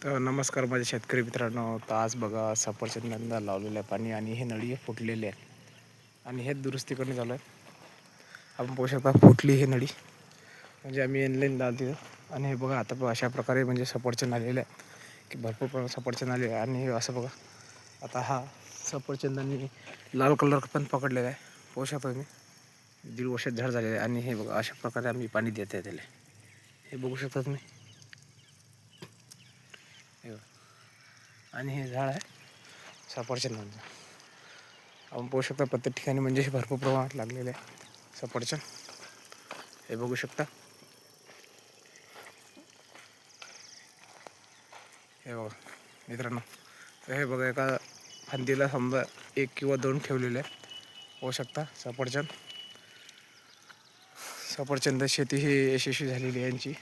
तर नमस्कार माझे शेतकरी मित्रांनो. तर आज बघा सफरचंदांना लावलेलं आहे पाणी आणि हे नळी फुटलेले आहे आणि हे दुरुस्ती करणे चालू आहे. आपण पाहू शकता फुटली ही नळी, म्हणजे आम्ही ऑनलाईन लावली तिथं. आणि हे बघा आता अशा प्रकारे म्हणजे सफरचंद आलेले आहे की भरपूर प्रमाणात सफरचंद आले आहे. आणि हे असं बघा आता हा सफरचंदांनी लाल कलर पण पकडलेला आहे. पाहू शकता तुम्ही 1.5 वर्षात झाड झालेलं आहे. आणि हे बघा अशा प्रकारे आम्ही पाणी देत आहे त्याला. हे बघू शकता तुम्ही. हे बघा. आणि हे झाड आहे सफरचंदांचं. आपण पाहू शकता प्रत्येक ठिकाणी म्हणजे हे भरपूर प्रमाणात लागलेले आहे सफरचंद. हे बघू शकता. हे बघा मित्रांनो, तर हे बघा एका फांदीला समजा 1 किंवा 2 ठेवलेले आहे. पाहू शकता सफरचंद शेती ही यशस्वी झालेली आहे यांची.